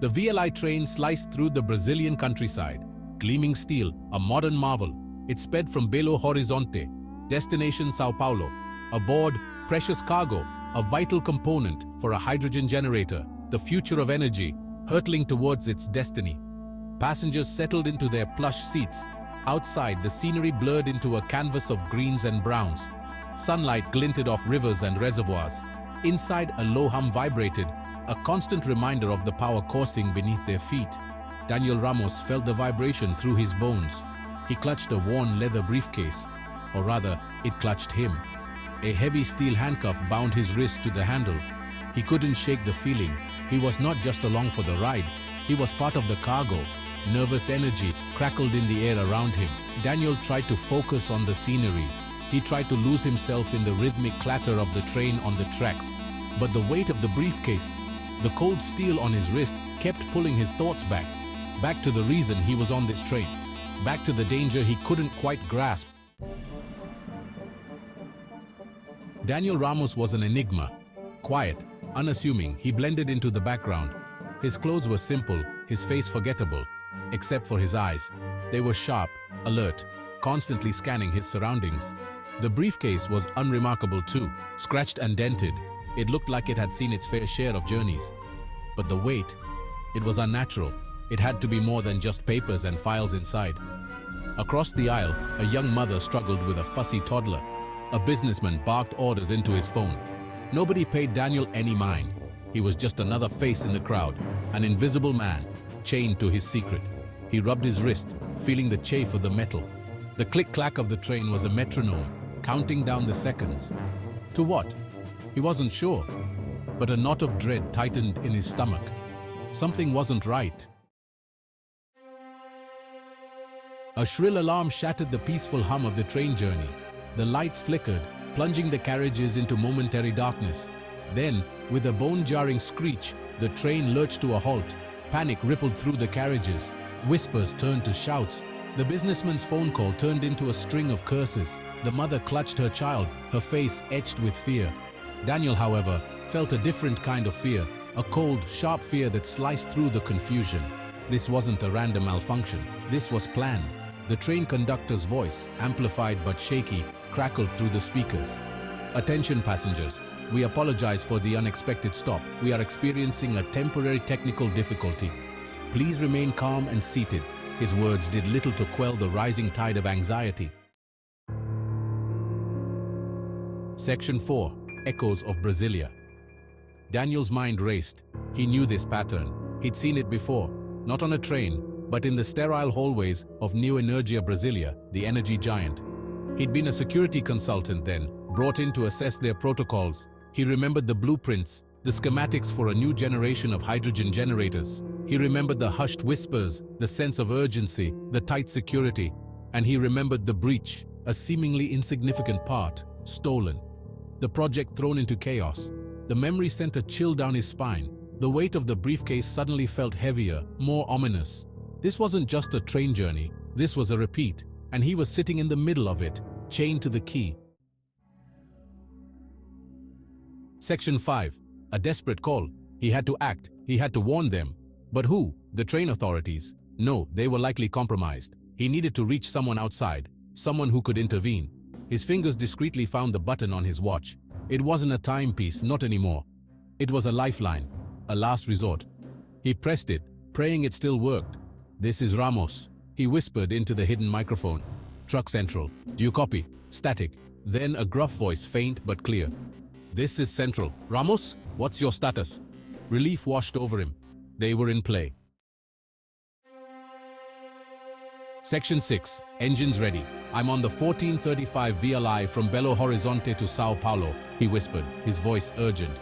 The VLI train sliced through the Brazilian countryside. Gleaming steel, a modern marvel, it sped from Belo Horizonte, destination Sao Paulo. Aboard, precious cargo, a vital component for a hydrogen generator, the future of energy, hurtling towards its destiny. Passengers settled into their plush seats. Outside, the scenery blurred into a canvas of greens and browns. Sunlight glinted off rivers and reservoirs. Inside, a low hum vibrated, a constant reminder of the power coursing beneath their feet. Daniel Ramos felt the vibration through his bones. He clutched a worn leather briefcase, or rather, it clutched him. A heavy steel handcuff bound his wrist to the handle. He couldn't shake the feeling. He was not just along for the ride, he was part of the cargo. Nervous energy crackled in the air around him. Daniel tried to focus on the scenery. He tried to lose himself in the rhythmic clatter of the train on the tracks. But the weight of the briefcase, the cold steel on his wrist, kept pulling his thoughts back. Back to the reason he was on this train. Back to the danger he couldn't quite grasp. Daniel Ramos was an enigma. Quiet, unassuming, he blended into the background. His clothes were simple, his face forgettable, except for his eyes. They were sharp, alert, constantly scanning his surroundings. The briefcase was unremarkable too, scratched and dented. It looked like it had seen its fair share of journeys. But the weight, it was unnatural. It had to be more than just papers and files inside. Across the aisle, a young mother struggled with a fussy toddler. A businessman barked orders into his phone. Nobody paid Daniel any mind. He was just another face in the crowd, an invisible man, chained to his secret. He rubbed his wrist, feeling the chafe of the metal. The click-clack of the train was a metronome, counting down the seconds. To what? He wasn't sure, but a knot of dread tightened in his stomach. Something wasn't right. A shrill alarm shattered the peaceful hum of the train journey. The lights flickered, plunging the carriages into momentary darkness. Then, with a bone-jarring screech, the train lurched to a halt. Panic rippled through the carriages. Whispers turned to shouts. The businessman's phone call turned into a string of curses. The mother clutched her child, her face etched with fear. Daniel, however, felt a different kind of fear, a cold, sharp fear that sliced through the confusion. This wasn't a random malfunction. This was planned. The train conductor's voice, amplified but shaky, crackled through the speakers. Attention passengers, we apologize for the unexpected stop. We are experiencing a temporary technical difficulty. Please remain calm and seated. His words did little to quell the rising tide of anxiety. Section 4. Echoes of Brasilia. Daniel's mind raced. He knew this pattern. He'd seen it before, not on a train, but in the sterile hallways of Neo Energia Brasilia, the energy giant. He'd been a security consultant then, brought in to assess their protocols. He remembered the blueprints, the schematics for a new generation of hydrogen generators. He remembered the hushed whispers, the sense of urgency, the tight security. And he remembered the breach, a seemingly insignificant part, stolen. The project thrown into chaos. The memory sent a chill down his spine. The weight of the briefcase suddenly felt heavier, more ominous. This wasn't just a train journey, this was a repeat, and he was sitting in the middle of it, chained to the key. Section 5. A desperate call. He had to act, he had to warn them. But who? The train authorities? No, they were likely compromised. He needed to reach someone outside, someone who could intervene. His fingers discreetly found the button on his watch. It wasn't a timepiece, not anymore. It was a lifeline, a last resort. He pressed it, praying it still worked. "This is Ramos," he whispered into the hidden microphone. "Truck Central. Do you copy?" Static. Then a gruff voice, faint but clear. "This is Central. Ramos, what's your status?" Relief washed over him. They were in play. Section 6. Engines ready. "I'm on the 1435 VLI from Belo Horizonte to Sao Paulo," he whispered, his voice urgent.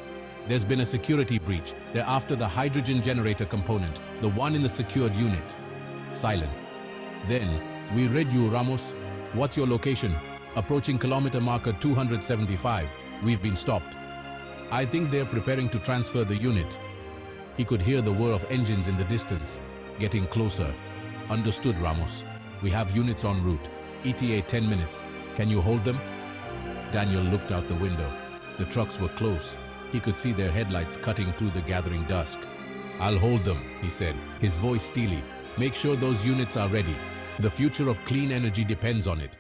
"There's been a security breach. They're after the hydrogen generator component, the one in the secured unit." Silence. Then, "We read you, Ramos. What's your location?" "Approaching kilometer marker 275. We've been stopped." "I think they're preparing to transfer the unit." He could hear the whir of engines in the distance, getting closer. "Understood, Ramos. We have units en route. ETA 10 minutes. Can you hold them?" Daniel looked out the window. The trucks were close. He could see their headlights cutting through the gathering dusk. I'll hold them, he said, his voice steely. Make sure those units are ready. The future of clean energy depends on it.